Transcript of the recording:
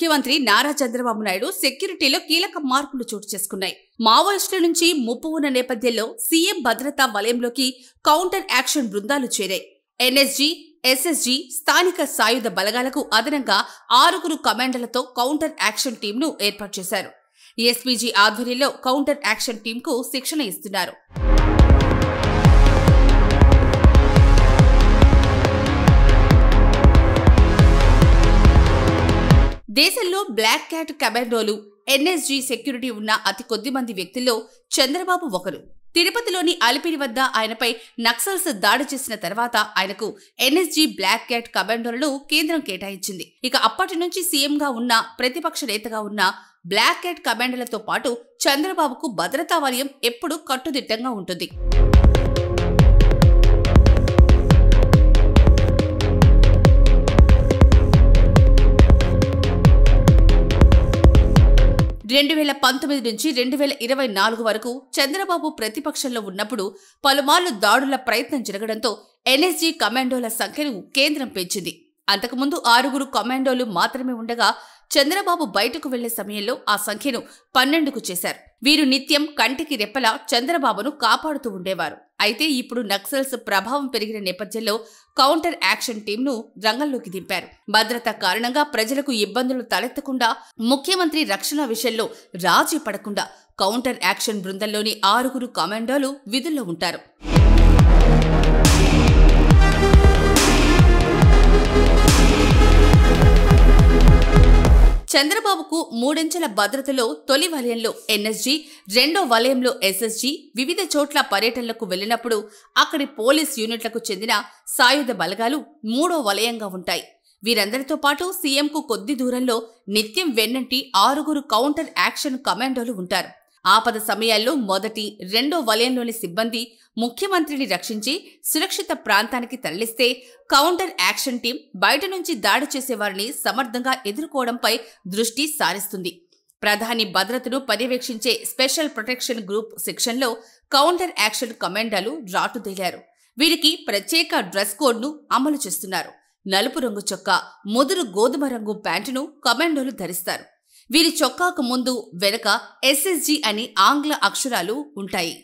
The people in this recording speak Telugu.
ముఖ్యమంత్రి నారా చంద్రబాబు నాయుడు సెక్యూరిటీలో కీలక మార్పులు చోటు చేసుకున్నాయి. మావోయిస్టుల నుంచి ముప్పు ఉన్న నేపథ్యంలో సీఎం భద్రతా వలయంలోకి కౌంటర్ యాక్షన్ బృందాలు చేరాయి. ఎన్ఎస్జీ, ఎస్ఎస్జీ, స్థానిక సాయుధ బలగాలకు అదనంగా 6 కమాండర్లతో కౌంటర్ యాక్షన్ టీంను ఏర్పాటు చేశారు. ఎస్పీజీ ఆధ్వర్యంలో కౌంటర్ యాక్షన్ టీంకు శిక్షణ ఇస్తున్నారు. దేశంలో బ్లాక్ క్యాట్ కమాండోలు, ఎన్ఎస్జీ సెక్యూరిటీ ఉన్న అతి కొద్ది మంది వ్యక్తుల్లో చంద్రబాబు ఒకరు. తిరుపతిలోని అలిపిరి వద్ద ఆయనపై నక్సల్స్ దాడి చేసిన తర్వాత ఆయనకు ఎన్ఎస్జీ బ్లాక్ క్యాట్ కమాండోలను కేంద్రం కేటాయించింది. ఇక అప్పటి నుంచి సీఎంగా ఉన్న, ప్రతిపక్ష నేతగా ఉన్న బ్లాక్ క్యాట్ కమాండోలతో పాటు చంద్రబాబుకు భద్రతా వలయం ఎప్పుడూ కట్టుదిట్టంగా ఉంటుంది. రెండు 2019 నుంచి 2024 వరకు చంద్రబాబు ప్రతిపక్షంలో ఉన్నప్పుడు పలుమార్లు దాడుల ప్రయత్నం జరగడంతో ఎన్ఎస్జీ కమాండోల సంఖ్యను కేంద్రం పెంచింది. అంతకుముందు 6 కమాండోలు మాత్రమే ఉండగా చంద్రబాబు బయటకు వెళ్లే సమయంలో ఆ సంఖ్యను 12కు చేశారు. వీరు నిత్యం కంటికి రెప్పలా చంద్రబాబును కాపాడుతూ ఉండేవారు. అయితే ఇప్పుడు నక్సల్స్ ప్రభావం పెరిగిన నేపథ్యంలో కౌంటర్ యాక్షన్ టీంను రంగంలోకి దింపారు. భద్రత కారణంగా ప్రజలకు ఇబ్బందులు తలెత్తకుండా, ముఖ్యమంత్రి రక్షణ విషయంలో రాజీ పడకుండా కౌంటర్ యాక్షన్ బృందంలోని 6 కమాండోలు విధుల్లో ఉంటారు. చంద్రబాబుకు 3 అంచెల భద్రతలో తొలి వలయంలో ఎన్ఎస్జీ, రెండో వలయంలో ఎస్ఎస్జీ వివిధ చోట్ల పర్యటనలకు వెళ్లినప్పుడు అక్కడి పోలీస్ యూనిట్లకు చెందిన సాయుధ బలగాలు 3వ వలయంగా ఉంటాయి. వీరందరితో పాటు సీఎంకు కొద్ది దూరంలో నిత్యం వెన్నంటి 6 కౌంటర్ యాక్షన్ కమాండోలు ఉంటారు. ఆపద సమయాల్లో మొదటి, రెండో వలయంలోని సిబ్బంది ముఖ్యమంత్రిని రక్షించి సురక్షిత ప్రాంతానికి తరలిస్తే కౌంటర్ యాక్షన్ టీం బయట నుంచి దాడి చేసేవారిని సమర్థంగా ఎదుర్కోవడంపై దృష్టి సారిస్తుంది. ప్రధాని భద్రతను పర్యవేక్షించే స్పెషల్ ప్రొటెక్షన్ గ్రూప్ సెక్షన్లో కౌంటర్ యాక్షన్ కమాండోలు రాటుదేలారు. వీరికి ప్రత్యేక డ్రెస్ కోడ్ను అమలు చేస్తున్నారు. నలుపు రంగు చొక్కా, ముదురు గోధుమ రంగు ప్యాంటును కమాండోలు ధరిస్తారు. వీరి చొక్కాకు ముందు, వెనక ఎస్ఎస్జీ అని ఆంగ్ల అక్షరాలు ఉంటాయి.